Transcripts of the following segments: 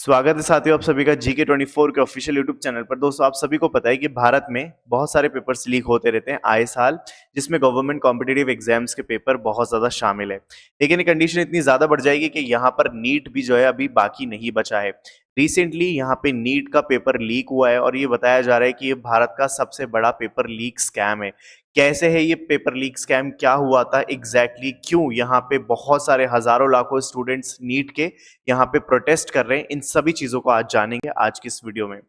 स्वागत है साथियों आप सभी का GK24 के ऑफिशियल यूट्यूब चैनल पर। दोस्तों आप सभी को पता है कि भारत में बहुत सारे पेपर्स लीक होते रहते हैं आए साल, जिसमें गवर्नमेंट कॉम्पिटिटिव एग्जाम्स के पेपर बहुत ज्यादा शामिल है। लेकिन ये कंडीशन इतनी ज्यादा बढ़ जाएगी कि यहाँ पर नीट भी जो है अभी बाकी नहीं बचा है। रिसेंटली यहाँ पे नीट का पेपर लीक हुआ है और ये बताया जा रहा है कि ये भारत का सबसे बड़ा पेपर लीक स्कैम है। कैसे है ये पेपर लीक स्कैम, क्या हुआ था एग्जैक्टली, क्यों यहाँ पे बहुत सारे हजारों लाखों स्टूडेंट्स नीट के यहाँ पे प्रोटेस्ट कर रहे हैं, इन सभी चीजों को आज जानेंगे आज की इस वीडियो में।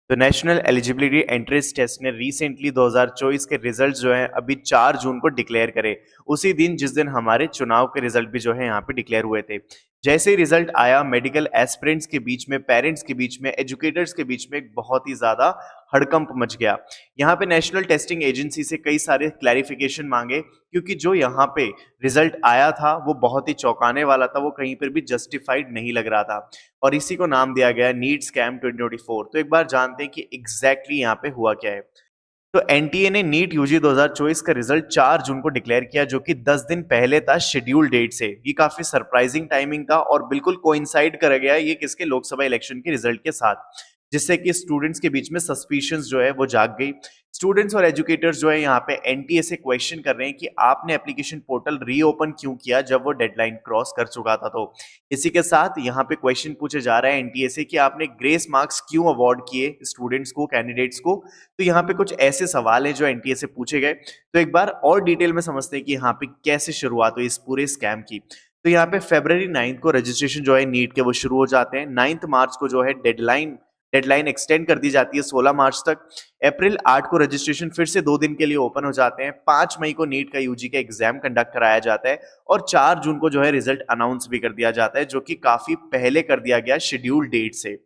तो नेशनल एलिजिबिलिटी एंट्रेंस टेस्ट ने रिसेंटली 2024 के रिजल्ट जो है अभी 4 जून को डिक्लेयर करे, उसी दिन जिस दिन हमारे चुनाव के रिजल्ट भी जो है यहाँ पे डिक्लेयर हुए थे। जैसे ही रिजल्ट आया, मेडिकल एस्पिरेंट्स के बीच में, पेरेंट्स के बीच में, एजुकेटर्स के बीच में एक बहुत ही ज्यादा हड़कंप मच गया। यहाँ पे नेशनल टेस्टिंग एजेंसी से कई सारे क्लैरिफिकेशन मांगे, क्योंकि जो यहाँ पे रिजल्ट आया था वो बहुत ही चौंकाने वाला था, वो कहीं पर भी जस्टिफाइड नहीं लग रहा था और इसी को नाम दिया गया नीट स्कैम 2024। तो एक बार जानते हैं कि एग्जैक्टली यहाँ पे हुआ क्या है। तो एनटीए ने नीट यूजी 2024 का रिजल्ट 4 जून को डिक्लेयर किया, जो कि 10 दिन पहले था शेड्यूल डेट से। ये काफी सरप्राइजिंग टाइमिंग था और बिल्कुल कोइंसाइड कर गया ये किसके, लोकसभा इलेक्शन के रिजल्ट के साथ, जिससे कि स्टूडेंट्स के बीच में सस्पिशंस जो है वो जाग गई। स्टूडेंट्स और एजुकेटर्स जो है यहाँ पे एनटीए से क्वेश्चन कर रहे हैं कि आपने एप्लीकेशन पोर्टल रीओपन क्यों किया जब वो डेडलाइन क्रॉस कर चुका था। तो इसी के साथ यहाँ पे क्वेश्चन पूछे जा रहा है एनटीए से कि आपने ग्रेस मार्क्स क्यों अवॉर्ड किए स्टूडेंट्स को, कैंडिडेट्स को। तो यहाँ पे कुछ ऐसे सवाल हैं जो एनटीए से पूछे गए। तो एक बार और डिटेल में समझते हैं कि यहाँ पे कैसे शुरुआत हुई इस पूरे स्कैम की। तो यहाँ पे February 9 को रजिस्ट्रेशन जो है नीट के वो शुरू हो जाते हैं। 9 मार्च को जो है डेडलाइन एक्सटेंड कर दी जाती है 16 मार्च तक। अप्रैल 8 को रजिस्ट्रेशन फिर से 2 दिन के लिए ओपन हो जाते हैं। 5 मई को नीट का यूजी का एग्जाम कंडक्ट कराया जाता है और 4 जून को जो है रिजल्ट अनाउंस भी कर दिया जाता है, जो कि काफी पहले कर दिया गया शेड्यूल डेट से।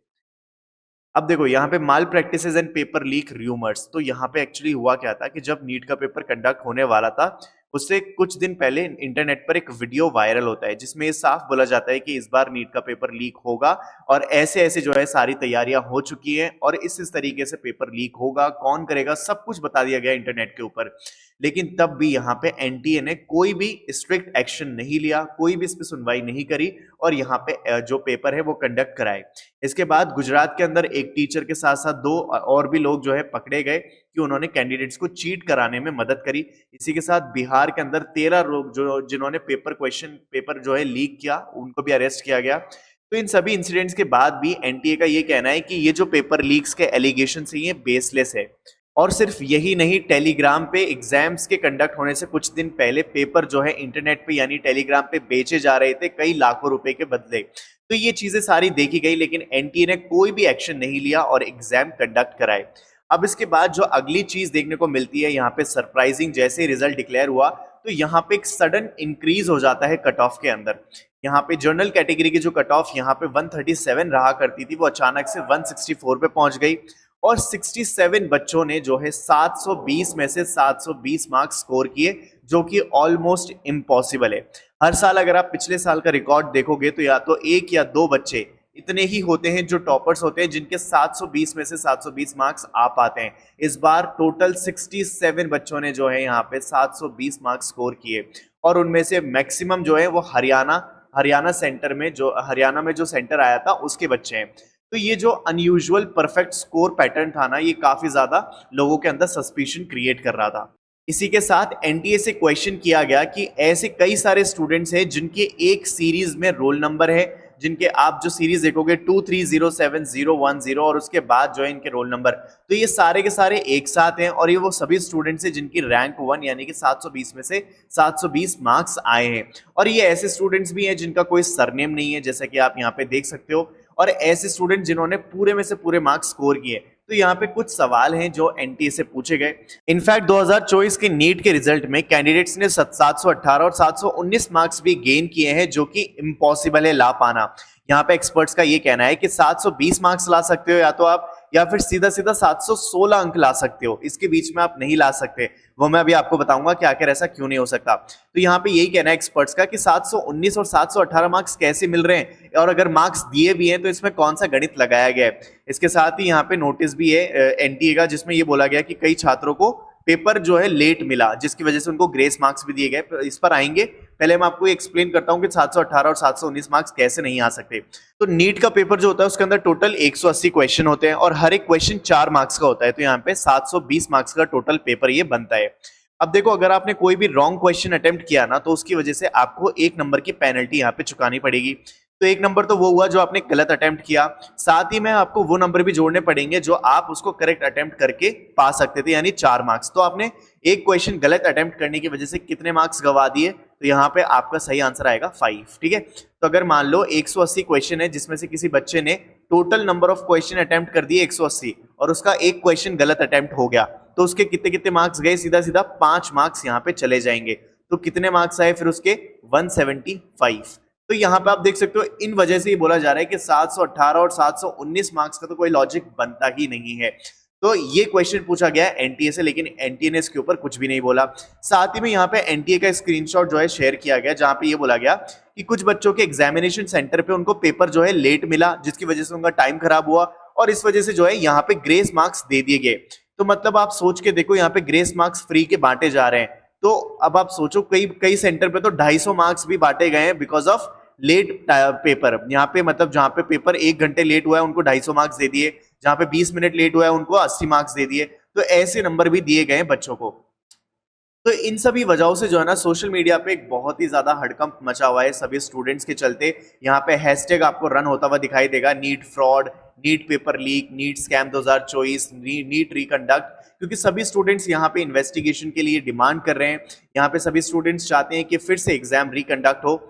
अब देखो यहाँ पे malpractices and paper leak rumours. तो यहाँ पे एक्चुअली हुआ क्या था कि जब नीट का पेपर कंडक्ट होने वाला था, उससे कुछ दिन पहले इंटरनेट पर एक वीडियो वायरल होता है जिसमें ये साफ बोला जाता है कि इस बार नीट का पेपर लीक होगा और ऐसे ऐसे जो है सारी तैयारियां हो चुकी हैं और इस तरीके से पेपर लीक होगा, कौन करेगा, सब कुछ बता दिया गया इंटरनेट के ऊपर। लेकिन तब भी यहाँ पे एनटीए ने कोई भी स्ट्रिक्ट एक्शन नहीं लिया, कोई भी इस पे सुनवाई नहीं करी और यहाँ पे जो पेपर है वो कंडक्ट कराए। इसके बाद गुजरात के अंदर एक टीचर के साथ साथ 2 और भी लोग जो है पकड़े गए कि उन्होंने कैंडिडेट्स को चीट कराने में मदद करी। इसी के साथ बिहार के अंदर 13 लोग जो जिन्होंने पेपर जो है लीक किया, उनको भी अरेस्ट किया गया। तो इन सभी इंसिडेंट्स के बाद भी एनटीए का ये कहना है कि ये जो पेपर लीक्स के एलिगेशन है ये बेसलेस है। और सिर्फ यही नहीं, टेलीग्राम पे एग्जाम्स के कंडक्ट होने से कुछ दिन पहले पेपर जो है इंटरनेट पे यानी टेलीग्राम पे बेचे जा रहे थे कई लाखों रुपए के बदले। तो ये चीजें सारी देखी गई, लेकिन एनटीए ने कोई भी एक्शन नहीं लिया और एग्जाम कंडक्ट कराए। अब इसके बाद जो अगली चीज देखने को मिलती है यहाँ पे सरप्राइजिंग, जैसे रिजल्ट डिक्लेयर हुआ तो यहाँ पे एक सडन इंक्रीज हो जाता है कट ऑफ के अंदर। यहाँ पे जनरल कैटेगरी की जो कट ऑफ यहाँ पे 137 रहा करती थी, वो अचानक से 164 पे पहुंच गई और 67 बच्चों ने जो है 720 में से 720 मार्क्स स्कोर किए, जो कि ऑलमोस्ट इम्पॉसिबल है। हर साल अगर आप पिछले साल का रिकॉर्ड देखोगे तो या तो 1 या 2 बच्चे इतने ही होते हैं जो टॉपर्स होते हैं जिनके 720 में से 720 मार्क्स आ पाते हैं। इस बार टोटल 67 बच्चों ने जो है यहाँ पे 720 मार्क्स स्कोर किए और उनमें से मैक्सिमम जो है वो हरियाणा में जो सेंटर आया था उसके बच्चे हैं। तो ये जो अनयूजुअल परफेक्ट स्कोर पैटर्न था ना, ये काफी ज्यादा लोगों के अंदर सस्पिशन क्रिएट कर रहा था। इसी के साथ एनटीए से क्वेश्चन किया गया कि ऐसे कई सारे स्टूडेंट्स हैं जिनके एक सीरीज में रोल नंबर है, जिनके आप जो सीरीज देखोगे 2307010 और उसके बाद जो है इनके रोल नंबर, तो ये सारे के सारे एक साथ हैं और ये वो सभी स्टूडेंट्स हैं जिनकी रैंक 1 यानी कि 720 में से 720 मार्क्स आए हैं। और ये ऐसे स्टूडेंट्स भी हैं जिनका कोई सरनेम नहीं है, जैसा कि आप यहाँ पे देख सकते हो, और ऐसे स्टूडेंट जिन्होंने पूरे में से पूरे मार्क्स स्कोर किए। तो यहाँ पे कुछ सवाल हैं जो एनटीए से पूछे गए। इनफैक्ट 2024 के नीट के रिजल्ट में कैंडिडेट्स ने 718 और 719 मार्क्स भी गेन किए हैं, जो कि इम्पॉसिबल है ला पाना। यहाँ पे एक्सपर्ट्स का ये कहना है कि 720 मार्क्स ला सकते हो या तो आप, या फिर सीधा सीधा 716 अंक ला सकते हो, इसके बीच में आप नहीं ला सकते। वो मैं अभी आपको बताऊंगा कि आखिर ऐसा क्यों नहीं हो सकता। तो यहाँ पे यही कहना है एक्सपर्ट्स का कि 719 और 718 मार्क्स कैसे मिल रहे हैं और अगर मार्क्स दिए भी हैं तो इसमें कौन सा गणित लगाया गया है। इसके साथ ही यहाँ पे नोटिस भी है एनटीए का, जिसमें ये बोला गया कि कई छात्रों को पेपर जो है लेट मिला, जिसकी वजह से उनको ग्रेस मार्क्स भी दिए गए, इस पर आएंगे। पहले मैं आपको एक्सप्लेन करता हूं कि 718 और 719 मार्क्स कैसे नहीं आ सकते। तो नीट का पेपर जो होता है उसके अंदर टोटल 180 क्वेश्चन होते हैं और हर एक क्वेश्चन 4 मार्क्स का होता है, तो यहाँ पे 720 मार्क्स का टोटल पेपर ये बनता है। अब देखो, अगर आपने कोई भी रॉन्ग क्वेश्चन अटेम्प्ट किया ना, तो उसकी वजह से आपको 1 नंबर की पेनल्टी यहाँ पे चुकानी पड़ेगी। तो 1 नंबर तो वो हुआ जो आपने गलत अटेम्प्ट किया, साथ ही में आपको वो नंबर भी जोड़ने पड़ेंगे जो आप उसको करेक्ट अटेम्प्ट करके पा सकते थे, यानी 4 मार्क्स। तो आपने एक क्वेश्चन गलत अटेम्प्ट करने की वजह से कितने मार्क्स गवा दिए, तो यहाँ पे आपका सही आंसर आएगा 5। ठीक है, तो अगर मान लो 180 क्वेश्चन है जिसमें से किसी बच्चे ने total number of question attempt कर दिए 180 और उसका एक क्वेश्चन गलत अटेम्प्ट हो गया, तो उसके कितने कितने मार्क्स गए, सीधा सीधा 5 मार्क्स यहाँ पे चले जाएंगे। तो कितने मार्क्स आए फिर उसके, 175। तो यहाँ पे आप देख सकते हो, इन वजह से ही बोला जा रहा है कि 718 और 719 मार्क्स का तो कोई लॉजिक बनता ही नहीं है। तो ये क्वेश्चन पूछा गया है एनटीए से, लेकिन एनटीए ने इसके ऊपर कुछ भी नहीं बोला। साथ ही में यहाँ पे एनटीए का स्क्रीनशॉट जो है शेयर किया गया, जहां पे ये बोला गया कि कुछ बच्चों के एग्जामिनेशन सेंटर पे उनको पेपर जो है लेट मिला, जिसकी वजह से उनका टाइम खराब हुआ और इस वजह से जो है यहाँ पे ग्रेस मार्क्स दे दिए गए। तो मतलब आप सोच के देखो, यहाँ पे ग्रेस मार्क्स फ्री के बांटे जा रहे हैं। तो अब आप सोचो, कई कई सेंटर पे तो 250 मार्क्स भी बांटे गए हैं बिकॉज ऑफ लेट पेपर। यहाँ पे मतलब जहाँ पे पेपर 1 घंटे लेट हुआ है उनको 250 मार्क्स दे दिए, जहाँ पे 20 मिनट लेट हुआ है उनको 80 मार्क्स दे दिए। तो ऐसे नंबर भी दिए गए बच्चों को। तो इन सभी वजहों से जो है ना, सोशल मीडिया पे एक बहुत ही ज्यादा हड़कंप मचा हुआ है सभी स्टूडेंट्स के चलते। यहाँ पे हैशटैग आपको रन होता हुआ दिखाई देगा, NEET fraud, NEET paper leak, NEET scam 2024, NEET reconduct, क्योंकि सभी स्टूडेंट्स यहाँ पे इन्वेस्टिगेशन के लिए डिमांड कर रहे हैं। यहाँ पे सभी स्टूडेंट्स चाहते हैं कि फिर से एग्जाम रिकंडक्ट हो।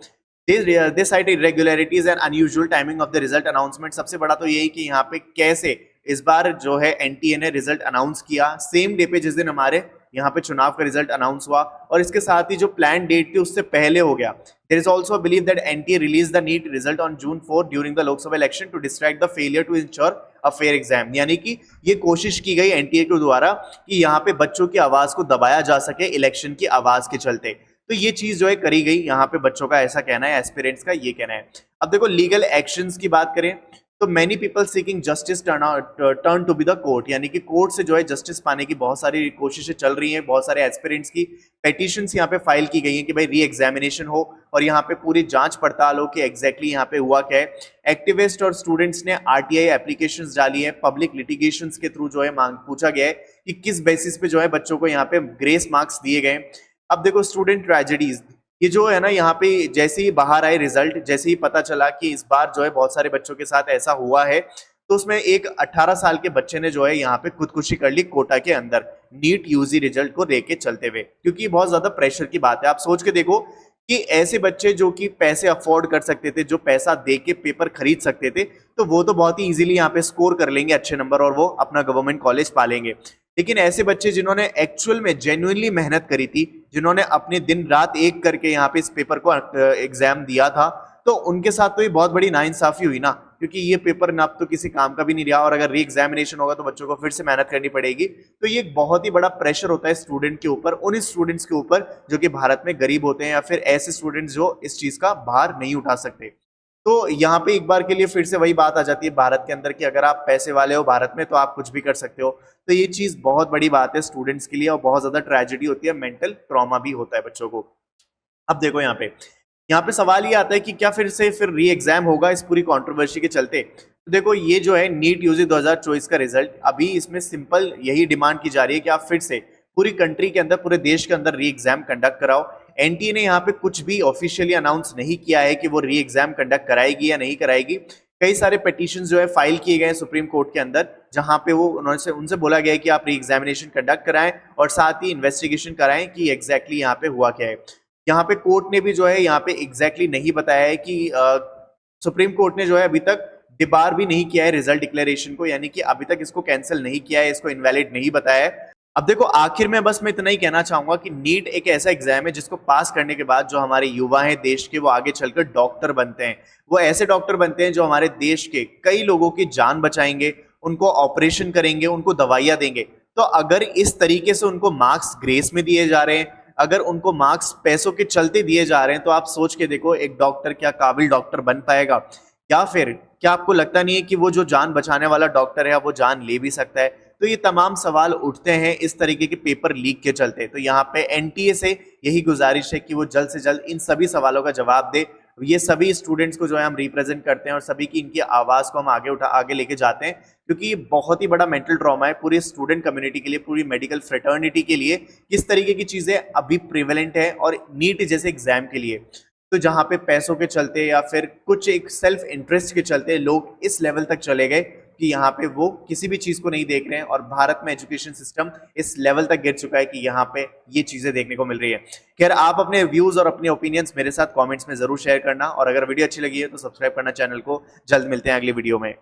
They cite irregularities and unusual timing of the result announcement। सबसे बड़ा तो यही कि यहाँ पे कैसे इस बार जो है एनटीए ने रिजल्ट अनाउंस किया सेम डे पे जिस दिन हमारे यहाँ पे चुनाव का रिजल्ट अनाउंस हुआ, और इसके साथ ही जो प्लान डेट थी उससे पहले हो गया। There is also a belief that NTA released the NEET result on June 4 during the Lok Sabha election to distract the failure to ensure a fair exam। यानी कि ये कोशिश की गई एनटीए के द्वारा कि यहाँ पे बच्चों की आवाज को दबाया जा सके इलेक्शन की आवाज के चलते। तो ये चीज जो है करी गई, यहाँ पे बच्चों का ऐसा कहना है, एस्पिरेंट्स का ये कहना है। अब देखो, लीगल एक्शंस की बात करें तो many people seeking justice turn to be the court, यानी कि कोर्ट से जो है जस्टिस पाने की बहुत सारी कोशिशें चल रही हैं। बहुत सारे एस्पिरेंट्स की पेटिशंस यहाँ पे फाइल की गई हैं कि भाई री एग्जामिनेशन हो और यहाँ पे पूरी जांच पड़ताल हो कि एग्जैक्टली यहाँ पे हुआ क्या है। एक्टिविस्ट और स्टूडेंट्स ने आरटीआई एप्लीकेशंस डाली है, पब्लिक लिटिगेशंस के थ्रू जो है मांग पूछा गया है कि किस बेसिस पे जो है बच्चों को यहाँ पे ग्रेस मार्क्स दिए गए। अब देखो, स्टूडेंट ट्रेजेडीज, ये जो है ना, यहाँ पे जैसे ही बाहर आए रिजल्ट, जैसे ही पता चला कि इस बार जो है बहुत सारे बच्चों के साथ ऐसा हुआ है, तो उसमें एक 18 साल के बच्चे ने जो है यहाँ पे खुदकुशी कर ली कोटा के अंदर नीट यूजी रिजल्ट को लेके चलते हुए, क्योंकि बहुत ज्यादा प्रेशर की बात है। आप सोच के देखो कि ऐसे बच्चे जो कि पैसे अफोर्ड कर सकते थे, जो पैसा दे के पेपर खरीद सकते थे, तो वो तो बहुत ही इजीली यहाँ पे स्कोर कर लेंगे अच्छे नंबर और वो अपना गवर्नमेंट कॉलेज पालेंगे। लेकिन ऐसे बच्चे जिन्होंने एक्चुअल में जेन्युइनली मेहनत करी थी, जिन्होंने अपने दिन रात एक करके यहाँ पे इस पेपर को एग्जाम दिया था, तो उनके साथ तो ये बहुत बड़ी नाइंसाफी हुई ना, क्योंकि ये पेपर ना अब तो किसी काम का भी नहीं रहा और अगर री एग्जामिनेशन होगा तो बच्चों को फिर से मेहनत करनी पड़ेगी। तो ये एक बहुत ही बड़ा प्रेशर होता है स्टूडेंट के ऊपर, उन स्टूडेंट्स के ऊपर जो कि भारत में गरीब होते हैं या फिर ऐसे स्टूडेंट्स जो इस चीज का भार नहीं उठा सकते। तो यहाँ पे एक बार के लिए फिर से वही बात आ जाती है भारत के अंदर कि अगर आप पैसे वाले हो भारत में तो आप कुछ भी कर सकते हो। तो ये चीज बहुत बड़ी बात है स्टूडेंट्स के लिए और बहुत ज्यादा ट्रेजेडी होती है, मेंटल ट्रॉमा भी होता है बच्चों को। अब देखो, यहाँ पे सवाल ये आता है कि क्या फिर री एग्जाम होगा इस पूरी कंट्रोवर्सी के चलते। तो देखो, ये जो है नीट यूजी 2024 का रिजल्ट, अभी इसमें सिंपल यही डिमांड की जा रही है कि आप फिर से पूरी कंट्री के अंदर, पूरे देश के अंदर री एग्जाम कंडक्ट कराओ। एनटीए ने यहाँ पे कुछ भी ऑफिशियली अनाउंस नहीं किया है कि वो री एग्जाम कंडक्ट कराएगी या नहीं कराएगी। कई सारे पिटीशंस जो है फाइल किए गए हैं सुप्रीम कोर्ट के अंदर, जहां पे वो उनसे बोला गया है कि आप री एग्जामिनेशन कंडक्ट कराएं और साथ ही इन्वेस्टिगेशन कराएं कि एग्जैक्टली यहाँ पे हुआ क्या है। यहाँ पे कोर्ट ने भी जो है यहाँ पे एग्जैक्टली नहीं बताया है कि सुप्रीम कोर्ट ने जो है अभी तक डिबार भी नहीं किया है रिजल्ट डिक्लेरेशन को, यानी कि अभी तक इसको कैंसिल नहीं किया है, इसको इनवैलिड नहीं बताया है। अब देखो, आखिर में बस मैं इतना ही कहना चाहूंगा कि नीट एक ऐसा एग्जाम है जिसको पास करने के बाद जो हमारे युवा हैं देश के, वो आगे चलकर डॉक्टर बनते हैं। वो ऐसे डॉक्टर बनते हैं जो हमारे देश के कई लोगों की जान बचाएंगे, उनको ऑपरेशन करेंगे, उनको दवाइयां देंगे। तो अगर इस तरीके से उनको मार्क्स ग्रेस में दिए जा रहे हैं, अगर उनको मार्क्स पैसों के चलते दिए जा रहे हैं, तो आप सोच के देखो एक डॉक्टर क्या काबिल डॉक्टर बन पाएगा, या फिर क्या आपको लगता नहीं है कि वो जो जान बचाने वाला डॉक्टर है वो जान ले भी सकता है। तो तो ये तमाम सवाल उठते हैं इस तरीके के पेपर लीक के चलते। तो यहाँ पे एनटीए से यही गुजारिश है कि वो जल्द से जल्द इन सभी सवालों का जवाब दे। ये सभी स्टूडेंट्स को जो है हम रिप्रेजेंट करते हैं और सभी की इनकी आवाज को हम आगे लेके जाते हैं, क्योंकि ये बहुत ही बड़ा मेंटल ट्रॉमा है पूरी स्टूडेंट कम्युनिटी के लिए, पूरी मेडिकल फ्रेटर्निटी के लिए, किस तरीके की चीजें अभी प्रिवेलेंट है और नीट जैसे एग्जाम के लिए। तो जहां पे पैसों के चलते या फिर कुछ एक सेल्फ इंटरेस्ट के चलते लोग इस लेवल तक चले गए कि यहाँ पे वो किसी भी चीज को नहीं देख रहे हैं, और भारत में एजुकेशन सिस्टम इस लेवल तक गिर चुका है कि यहाँ पे ये चीजें देखने को मिल रही है। खैर, आप अपने व्यूज और अपने ओपिनियंस मेरे साथ कमेंट्स में जरूर शेयर करना, और अगर वीडियो अच्छी लगी है तो सब्सक्राइब करना चैनल को। जल्द मिलते हैं अगली वीडियो में।